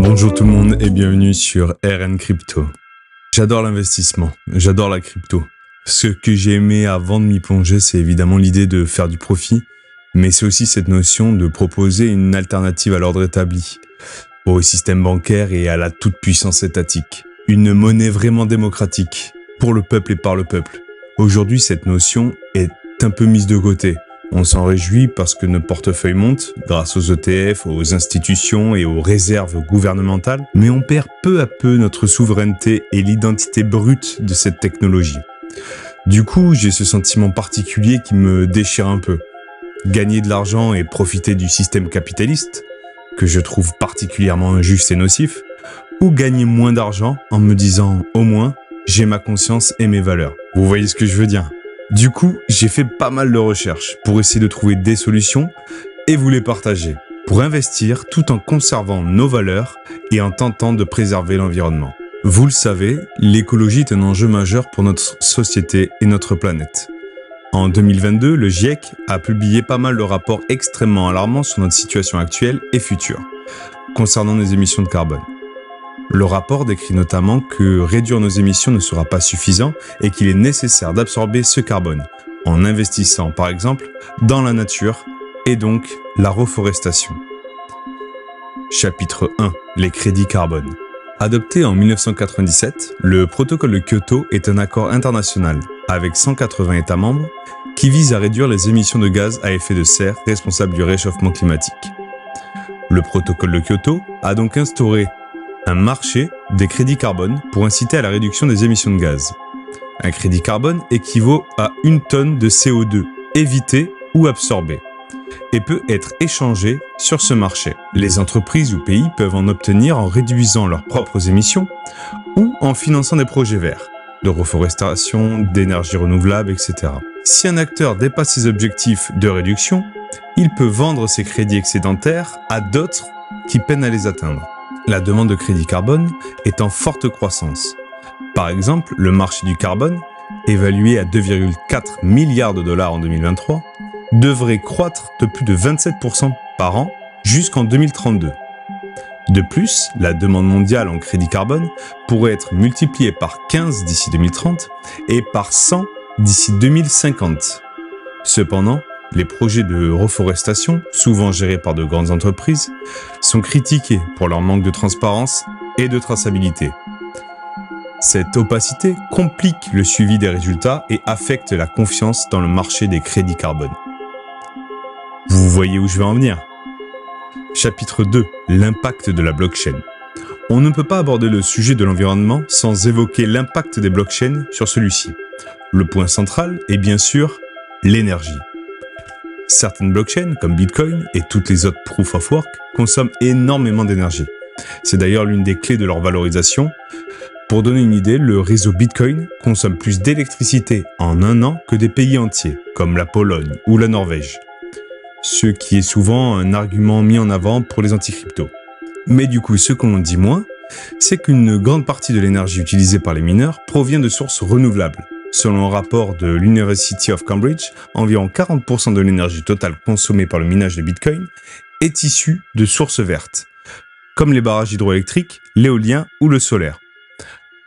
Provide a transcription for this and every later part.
Bonjour tout le monde et bienvenue sur RN Crypto. J'adore l'investissement, j'adore la crypto. Ce que j'ai aimé avant de m'y plonger, c'est évidemment l'idée de faire du profit, mais c'est aussi cette notion de proposer une alternative à l'ordre établi, au système bancaire et à la toute-puissance étatique. Une monnaie vraiment démocratique, pour le peuple et par le peuple. Aujourd'hui, cette notion est un peu mise de côté. On s'en réjouit parce que nos portefeuilles montent grâce aux ETF, aux institutions et aux réserves gouvernementales, mais on perd peu à peu notre souveraineté et l'identité brute de cette technologie. Du coup, j'ai ce sentiment particulier qui me déchire un peu. Gagner de l'argent et profiter du système capitaliste, que je trouve particulièrement injuste et nocif, ou gagner moins d'argent en me disant au moins j'ai ma conscience et mes valeurs. Vous voyez ce que je veux dire ? Du coup, j'ai fait pas mal de recherches pour essayer de trouver des solutions et vous les partager, pour investir tout en conservant nos valeurs et en tentant de préserver l'environnement. Vous le savez, l'écologie est un enjeu majeur pour notre société et notre planète. En 2022, le GIEC a publié pas mal de rapports extrêmement alarmants sur notre situation actuelle et future, concernant nos émissions de carbone. Le rapport décrit notamment que réduire nos émissions ne sera pas suffisant et qu'il est nécessaire d'absorber ce carbone, en investissant par exemple dans la nature et donc la reforestation. Chapitre 1. Les crédits carbone. Adopté en 1997, le protocole de Kyoto est un accord international avec 180 États membres qui vise à réduire les émissions de gaz à effet de serre responsables du réchauffement climatique. Le protocole de Kyoto a donc instauré un marché des crédits carbone pour inciter à la réduction des émissions de gaz. Un crédit carbone équivaut à 1 tonne de CO2 évité ou absorbé et peut être échangé sur ce marché. Les entreprises ou pays peuvent en obtenir en réduisant leurs propres émissions ou en finançant des projets verts, de reforestation, d'énergie renouvelable, etc. Si un acteur dépasse ses objectifs de réduction, il peut vendre ses crédits excédentaires à d'autres qui peinent à les atteindre. La demande de crédit carbone est en forte croissance. Par exemple, le marché du carbone, évalué à 2,4 milliards de dollars en 2023, devrait croître de plus de 27% par an jusqu'en 2032. De plus, la demande mondiale en crédit carbone pourrait être multipliée par 15 d'ici 2030 et par 100 d'ici 2050. Cependant, les projets de reforestation, souvent gérés par de grandes entreprises, sont critiqués pour leur manque de transparence et de traçabilité. Cette opacité complique le suivi des résultats et affecte la confiance dans le marché des crédits carbone. Vous voyez où je veux en venir ? Chapitre 2. L'impact de la blockchain. On ne peut pas aborder le sujet de l'environnement sans évoquer l'impact des blockchains sur celui-ci. Le point central est bien sûr l'énergie. Certaines blockchains, comme Bitcoin et toutes les autres Proof of Work, consomment énormément d'énergie. C'est d'ailleurs l'une des clés de leur valorisation. Pour donner une idée, le réseau Bitcoin consomme plus d'électricité en un an que des pays entiers, comme la Pologne ou la Norvège. Ce qui est souvent un argument mis en avant pour les anti-crypto. Mais du coup, ce qu'on dit moins, c'est qu'une grande partie de l'énergie utilisée par les mineurs provient de sources renouvelables. Selon un rapport de l'University of Cambridge, environ 40% de l'énergie totale consommée par le minage de Bitcoin est issue de sources vertes, comme les barrages hydroélectriques, l'éolien ou le solaire.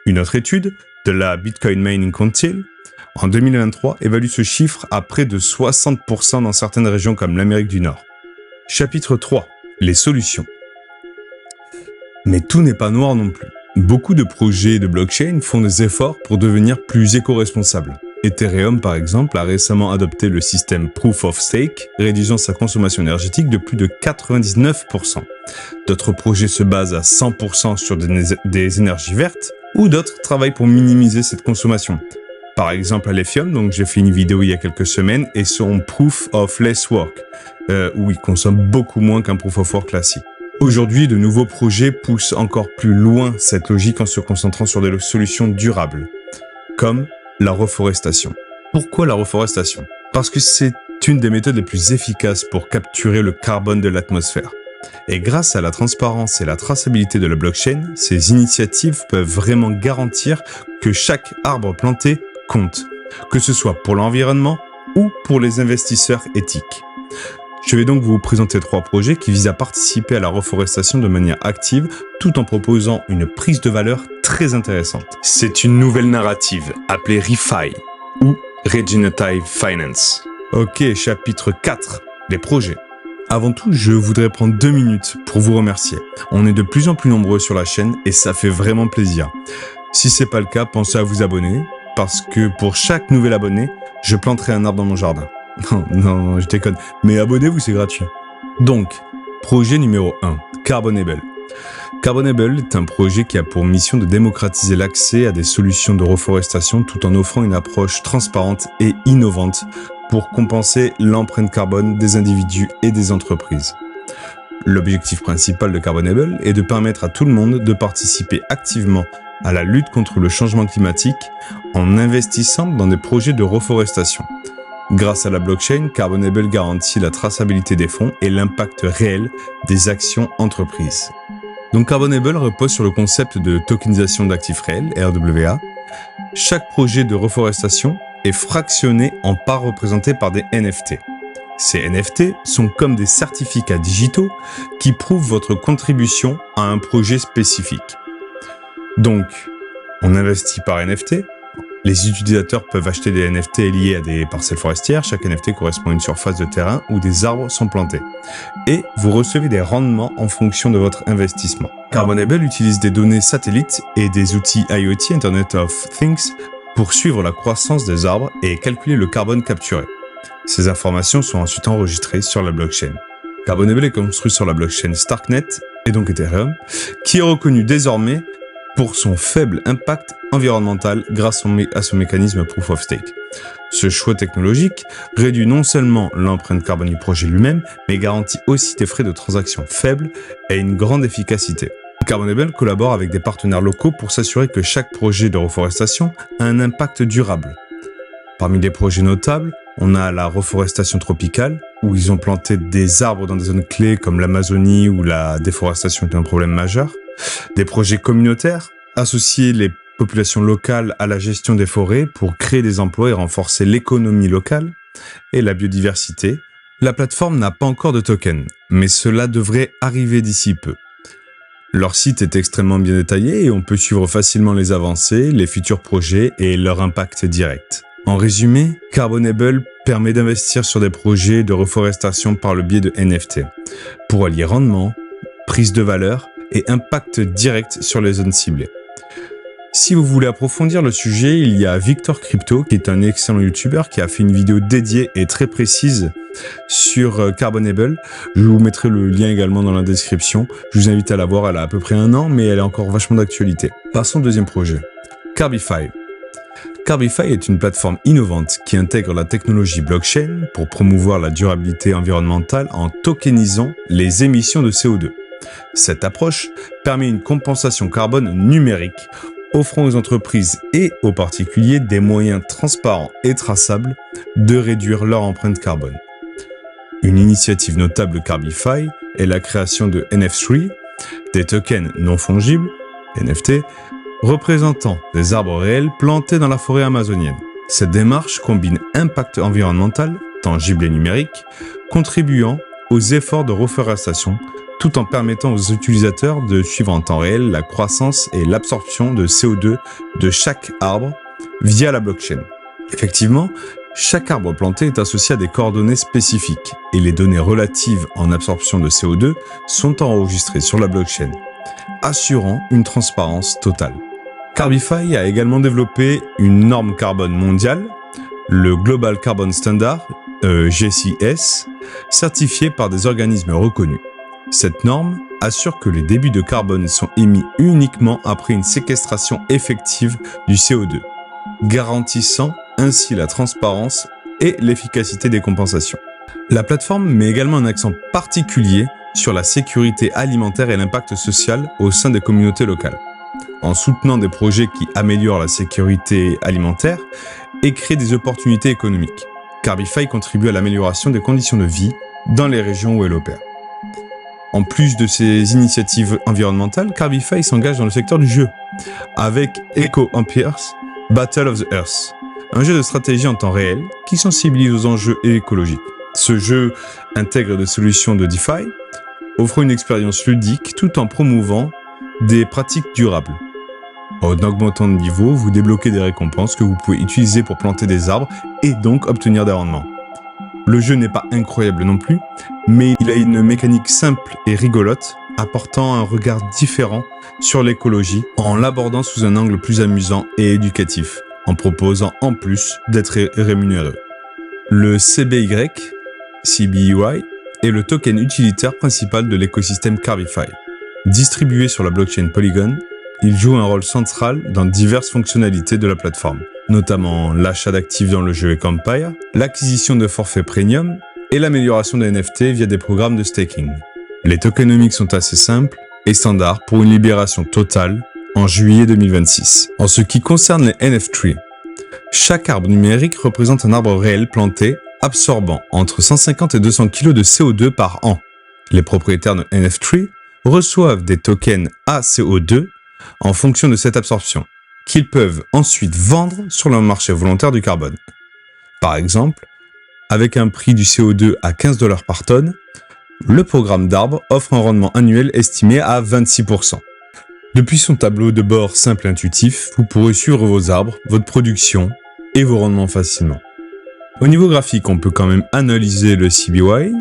Une autre étude de la Bitcoin Mining Council, en 2023, évalue ce chiffre à près de 60% dans certaines régions comme l'Amérique du Nord. Chapitre 3. Les solutions. Mais tout n'est pas noir non plus. Beaucoup de projets de blockchain font des efforts pour devenir plus éco-responsables. Ethereum, par exemple, a récemment adopté le système Proof of Stake, réduisant sa consommation énergétique de plus de 99%. D'autres projets se basent à 100% sur des énergies vertes, ou d'autres travaillent pour minimiser cette consommation. Par exemple, Alephium, donc j'ai fait une vidéo il y a quelques semaines, et son Proof of Less Work, où il consomme beaucoup moins qu'un Proof of Work classique. Aujourd'hui, de nouveaux projets poussent encore plus loin cette logique en se concentrant sur des solutions durables, comme la reforestation. Pourquoi la reforestation ? Parce que c'est une des méthodes les plus efficaces pour capturer le carbone de l'atmosphère. Et grâce à la transparence et la traçabilité de la blockchain, ces initiatives peuvent vraiment garantir que chaque arbre planté compte, que ce soit pour l'environnement ou pour les investisseurs éthiques. Je vais donc vous présenter 3 projets qui visent à participer à la reforestation de manière active, tout en proposant une prise de valeur très intéressante. C'est une nouvelle narrative appelée ReFi ou Regenerative Finance. Ok, chapitre 4, les projets. Avant tout, je voudrais prendre 2 minutes pour vous remercier. On est de plus en plus nombreux sur la chaîne et ça fait vraiment plaisir. Si c'est pas le cas, pensez à vous abonner parce que pour chaque nouvel abonné, je planterai un arbre dans mon jardin. Non, je déconne. Mais abonnez-vous, c'est gratuit. Donc, projet numéro 1, Carbonable. Carbonable est un projet qui a pour mission de démocratiser l'accès à des solutions de reforestation tout en offrant une approche transparente et innovante pour compenser l'empreinte carbone des individus et des entreprises. L'objectif principal de Carbonable est de permettre à tout le monde de participer activement à la lutte contre le changement climatique en investissant dans des projets de reforestation. Grâce à la blockchain, Carbonable garantit la traçabilité des fonds et l'impact réel des actions entreprises. Donc Carbonable repose sur le concept de tokenisation d'actifs réels, RWA. Chaque projet de reforestation est fractionné en parts représentées par des NFT. Ces NFT sont comme des certificats digitaux qui prouvent votre contribution à un projet spécifique. Donc, on investit par NFT. Les utilisateurs peuvent acheter des NFT liés à des parcelles forestières. Chaque NFT correspond à une surface de terrain où des arbres sont plantés. Et vous recevez des rendements en fonction de votre investissement. Carbonable utilise des données satellites et des outils IoT, Internet of Things, pour suivre la croissance des arbres et calculer le carbone capturé. Ces informations sont ensuite enregistrées sur la blockchain. Carbonable est construit sur la blockchain Starknet, et donc Ethereum, qui est reconnue désormais pour son faible impact environnemental grâce à son mécanisme Proof of Stake. Ce choix technologique réduit non seulement l'empreinte carbone du projet lui-même, mais garantit aussi des frais de transaction faibles et une grande efficacité. Carbonable collabore avec des partenaires locaux pour s'assurer que chaque projet de reforestation a un impact durable. Parmi les projets notables, on a la reforestation tropicale, où ils ont planté des arbres dans des zones clés comme l'Amazonie où la déforestation est un problème majeur. Des projets communautaires, associer les populations locales à la gestion des forêts pour créer des emplois et renforcer l'économie locale. Et la biodiversité. La plateforme n'a pas encore de token, mais cela devrait arriver d'ici peu. Leur site est extrêmement bien détaillé et on peut suivre facilement les avancées, les futurs projets et leur impact direct. En résumé, Carbonable permet d'investir sur des projets de reforestation par le biais de NFT, pour allier rendement, prise de valeur et impact direct sur les zones ciblées. Si vous voulez approfondir le sujet, il y a Victor Crypto, qui est un excellent YouTuber, qui a fait une vidéo dédiée et très précise sur Carbonable. Je vous mettrai le lien également dans la description. Je vous invite à la voir, elle a à peu près 1 an, mais elle est encore vachement d'actualité. Passons au deuxième projet, Carbify. Carbify est une plateforme innovante qui intègre la technologie blockchain pour promouvoir la durabilité environnementale en tokenisant les émissions de CO2. Cette approche permet une compensation carbone numérique, offrant aux entreprises et aux particuliers des moyens transparents et traçables de réduire leur empreinte carbone. Une initiative notable de Carbify est la création de NF3, des tokens non fongibles, NFT, représentant des arbres réels plantés dans la forêt amazonienne. Cette démarche combine impact environnemental, tangible et numérique, contribuant aux efforts de reforestation, tout en permettant aux utilisateurs de suivre en temps réel la croissance et l'absorption de CO2 de chaque arbre via la blockchain. Effectivement, chaque arbre planté est associé à des coordonnées spécifiques et les données relatives en absorption de CO2 sont enregistrées sur la blockchain, assurant une transparence totale. Carbify a également développé une norme carbone mondiale, le Global Carbon Standard, GCS, certifié par des organismes reconnus. Cette norme assure que les débits de carbone sont émis uniquement après une séquestration effective du CO2, garantissant ainsi la transparence et l'efficacité des compensations. La plateforme met également un accent particulier sur la sécurité alimentaire et l'impact social au sein des communautés locales, en soutenant des projets qui améliorent la sécurité alimentaire et créent des opportunités économiques. Carbify contribue à l'amélioration des conditions de vie dans les régions où elle opère. En plus de ces initiatives environnementales, Carbify s'engage dans le secteur du jeu, avec Eco Empires Battle of the Earth, un jeu de stratégie en temps réel qui sensibilise aux enjeux écologiques. Ce jeu intègre des solutions de DeFi, offrant une expérience ludique tout en promouvant des pratiques durables. En augmentant de niveau, vous débloquez des récompenses que vous pouvez utiliser pour planter des arbres et donc obtenir des rendements. Le jeu n'est pas incroyable non plus, mais il a une mécanique simple et rigolote, apportant un regard différent sur l'écologie en l'abordant sous un angle plus amusant et éducatif, en proposant en plus d'être rémunéré. Le CBY, est le token utilitaire principal de l'écosystème Carbify. Distribué sur la blockchain Polygon, il joue un rôle central dans diverses fonctionnalités de la plateforme, notamment l'achat d'actifs dans le jeu Ecampire, l'acquisition de forfaits premium et l'amélioration des NFT via des programmes de staking. Les tokenomics sont assez simples et standards pour une libération totale en juillet 2026. En ce qui concerne les NFT, chaque arbre numérique représente un arbre réel planté absorbant entre 150 et 200 kg de CO2 par an. Les propriétaires de NFT reçoivent des tokens ACO2 en fonction de cette absorption, qu'ils peuvent ensuite vendre sur le marché volontaire du carbone. Par exemple, avec un prix du CO2 à 15 $ par tonne, le programme d'arbres offre un rendement annuel estimé à 26%. Depuis son tableau de bord simple et intuitif, vous pourrez suivre vos arbres, votre production et vos rendements facilement. Au niveau graphique, on peut quand même analyser le CBY.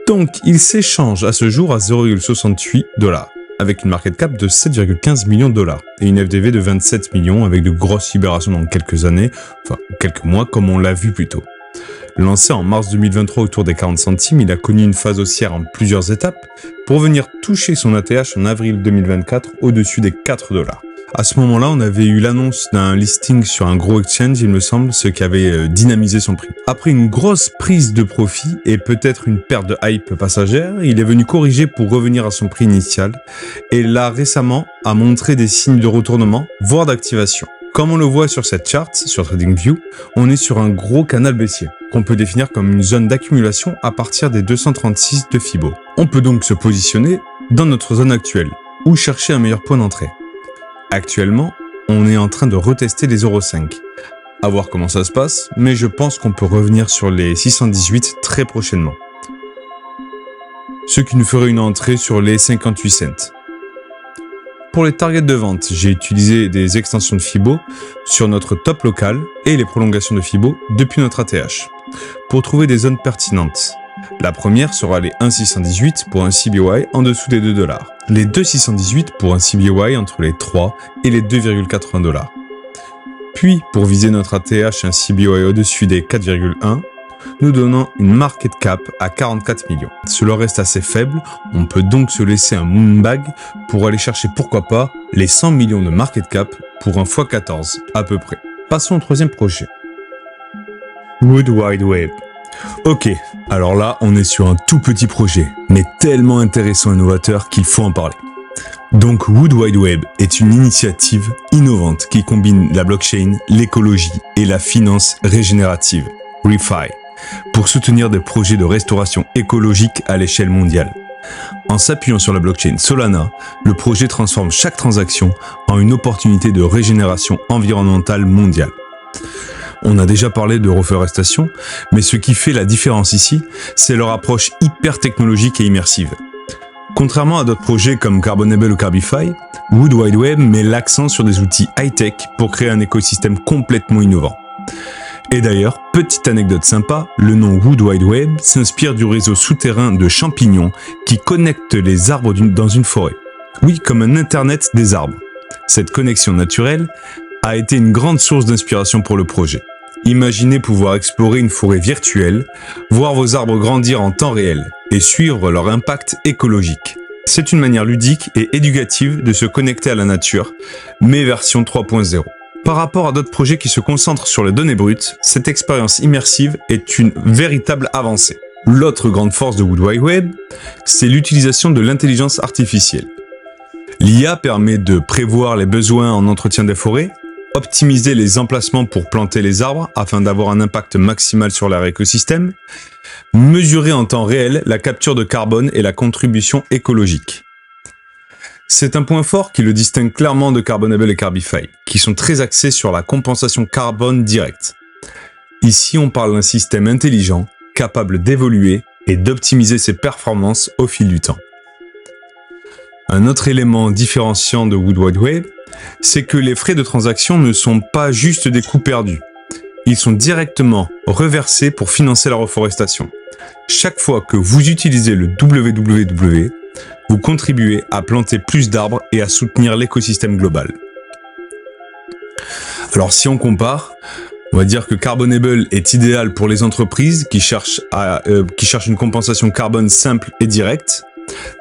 Donc, il s'échange à ce jour à 0,68 $, avec une market cap de 7,15 millions $ et une FDV de 27 millions avec de grosses libérations dans quelques années, enfin quelques mois comme on l'a vu plus tôt. Lancé en mars 2023 autour des 40 centimes, il a connu une phase haussière en plusieurs étapes pour venir toucher son ATH en avril 2024 au-dessus des 4 $. À ce moment-là, on avait eu l'annonce d'un listing sur un gros exchange, il me semble, ce qui avait dynamisé son prix. Après une grosse prise de profit et peut-être une perte de hype passagère, il est venu corriger pour revenir à son prix initial et là récemment a montré des signes de retournement, voire d'activation. Comme on le voit sur cette charte, sur TradingView, on est sur un gros canal baissier, qu'on peut définir comme une zone d'accumulation à partir des 236 de Fibo. On peut donc se positionner dans notre zone actuelle, ou chercher un meilleur point d'entrée. Actuellement, on est en train de retester les 0,5. À voir comment ça se passe, mais je pense qu'on peut revenir sur les 618 très prochainement. Ce qui nous ferait une entrée sur les 58 cents. Pour les targets de vente, j'ai utilisé des extensions de Fibo sur notre top local et les prolongations de Fibo depuis notre ATH pour trouver des zones pertinentes. La première sera les 1,618 pour un CBY en dessous des 2 $, les 2,618 pour un CBY entre les 3 et les 2,80 $. Puis, pour viser notre ATH, un CBY au-dessus des 4,1, nous donnant une market cap à 44 millions. Cela reste assez faible, on peut donc se laisser un moonbag pour aller chercher pourquoi pas les 100 millions de market cap pour un x14 à peu près. Passons au troisième projet. Wood Wide Web. Ok, alors là on est sur un tout petit projet, mais tellement intéressant et novateur qu'il faut en parler. Donc Wood Wide Web est une initiative innovante qui combine la blockchain, l'écologie et la finance régénérative, ReFi, pour soutenir des projets de restauration écologique à l'échelle mondiale. En s'appuyant sur la blockchain Solana, le projet transforme chaque transaction en une opportunité de régénération environnementale mondiale. On a déjà parlé de reforestation, mais ce qui fait la différence ici, c'est leur approche hyper technologique et immersive. Contrairement à d'autres projets comme Carbonable ou Carbify, Wood Wide Web met l'accent sur des outils high-tech pour créer un écosystème complètement innovant. Et d'ailleurs, petite anecdote sympa, le nom Wood Wide Web s'inspire du réseau souterrain de champignons qui connecte les arbres dans une forêt. Oui, comme un internet des arbres. Cette connexion naturelle a été une grande source d'inspiration pour le projet. Imaginez pouvoir explorer une forêt virtuelle, voir vos arbres grandir en temps réel et suivre leur impact écologique. C'est une manière ludique et éducative de se connecter à la nature, mais version 3.0. Par rapport à d'autres projets qui se concentrent sur les données brutes, cette expérience immersive est une véritable avancée. L'autre grande force de Wood Wide Web, c'est l'utilisation de l'intelligence artificielle. L'IA permet de prévoir les besoins en entretien des forêts, optimiser les emplacements pour planter les arbres afin d'avoir un impact maximal sur leur écosystème, mesurer en temps réel la capture de carbone et la contribution écologique. C'est un point fort qui le distingue clairement de Carbonable et Carbify, qui sont très axés sur la compensation carbone directe. Ici, on parle d'un système intelligent, capable d'évoluer et d'optimiser ses performances au fil du temps. Un autre élément différenciant de Wood Wide Web, c'est que les frais de transaction ne sont pas juste des coûts perdus. Ils sont directement reversés pour financer la reforestation. Chaque fois que vous utilisez le www, vous contribuez à planter plus d'arbres et à soutenir l'écosystème global. Alors si on compare, on va dire que Carbonable est idéal pour les entreprises qui cherchent une compensation carbone simple et directe.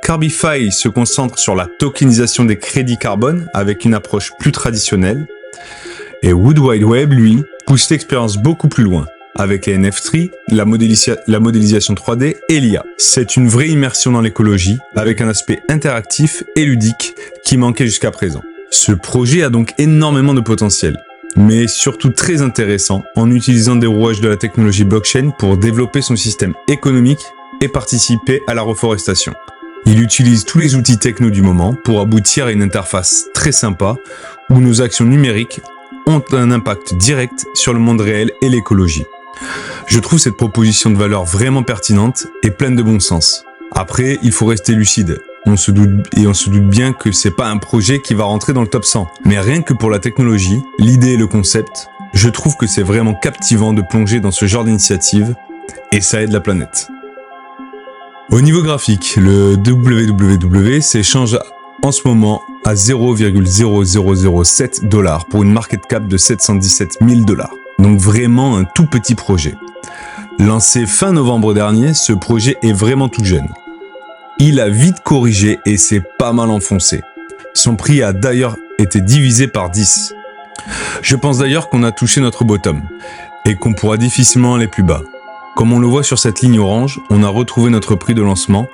Carbify se concentre sur la tokenisation des crédits carbone avec une approche plus traditionnelle. Et Wood Wide Web, lui, pousse l'expérience beaucoup plus loin, avec les NFT, la modélisation 3D et l'IA. C'est une vraie immersion dans l'écologie, avec un aspect interactif et ludique qui manquait jusqu'à présent. Ce projet a donc énormément de potentiel, mais surtout très intéressant en utilisant des rouages de la technologie blockchain pour développer son système économique et participer à la reforestation. Il utilise tous les outils techno du moment pour aboutir à une interface très sympa où nos actions numériques ont un impact direct sur le monde réel et l'écologie. Je trouve cette proposition de valeur vraiment pertinente et pleine de bon sens. Après, il faut rester lucide. On se doute bien que c'est pas un projet qui va rentrer dans le top 100. Mais rien que pour la technologie, l'idée et le concept, je trouve que c'est vraiment captivant de plonger dans ce genre d'initiative et ça aide la planète. Au niveau graphique, le www s'échange en ce moment à 0,0007 $ pour une market cap de 717 000 $. Donc vraiment un tout petit projet. Lancé fin novembre dernier, ce projet est vraiment tout jeune. Il a vite corrigé et s'est pas mal enfoncé. Son prix a d'ailleurs été divisé par 10. Je pense d'ailleurs qu'on a touché notre bottom et qu'on pourra difficilement aller plus bas. Comme on le voit sur cette ligne orange, on a retrouvé notre prix de lancement.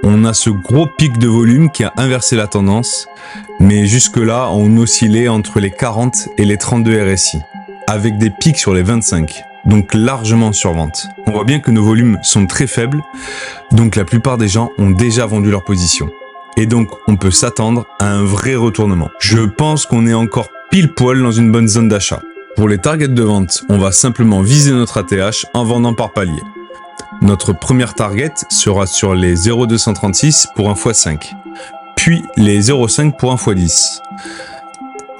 On a ce gros pic de volume qui a inversé la tendance, mais jusque-là, on oscillait entre les 40 et les 32 RSI, avec des pics sur les 25, donc largement en survente. On voit bien que nos volumes sont très faibles, donc la plupart des gens ont déjà vendu leur position. Et donc, on peut s'attendre à un vrai retournement. Je pense qu'on est encore pile poil dans une bonne zone d'achat. Pour les targets de vente, on va simplement viser notre ATH en vendant par palier. Notre première target sera sur les 0,236 pour un x5, puis les 0,5 pour un x10.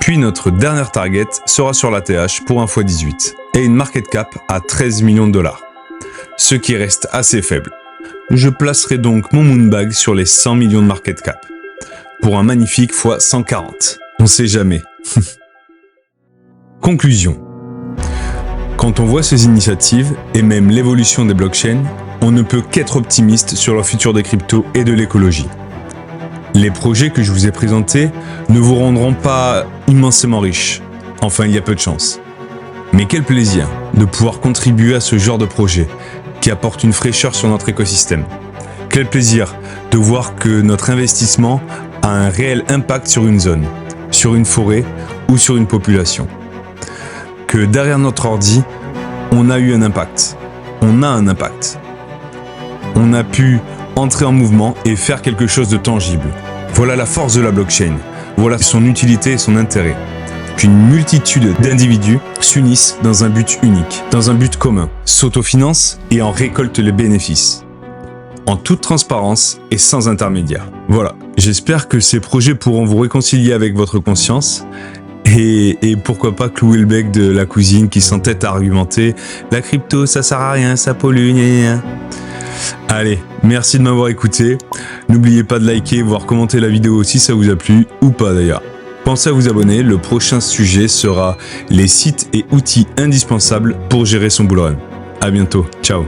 Puis notre dernière target sera sur l'ATH pour un x18 et une market cap à 13 millions $, ce qui reste assez faible. Je placerai donc mon Moonbag sur les 100 millions de market cap pour un magnifique x140. On sait jamais. Conclusion. Quand on voit ces initiatives et même l'évolution des blockchains, on ne peut qu'être optimiste sur le futur des cryptos et de l'écologie. Les projets que je vous ai présentés ne vous rendront pas immensément riches. Enfin, il y a peu de chance. Mais quel plaisir de pouvoir contribuer à ce genre de projet qui apporte une fraîcheur sur notre écosystème. Quel plaisir de voir que notre investissement a un réel impact sur une zone, sur une forêt ou sur une population. Que derrière notre ordi, on a eu un impact. On a un impact. On a pu entrer en mouvement et faire quelque chose de tangible. Voilà la force de la blockchain. Voilà son utilité et son intérêt. Qu'une multitude d'individus s'unissent dans un but unique, dans un but commun, s'autofinancent et en récoltent les bénéfices. En toute transparence et sans intermédiaire. Voilà, j'espère que ces projets pourront vous réconcilier avec votre conscience et pourquoi pas clouer le bec de la cousine qui s'entête à argumenter « La crypto, ça sert à rien, ça pollue, gna gna. » Allez, merci de m'avoir écouté. N'oubliez pas de liker, voire commenter la vidéo si ça vous a plu, ou pas d'ailleurs. Pensez à vous abonner, le prochain sujet sera les sites et outils indispensables pour gérer son bullrun. À bientôt, ciao.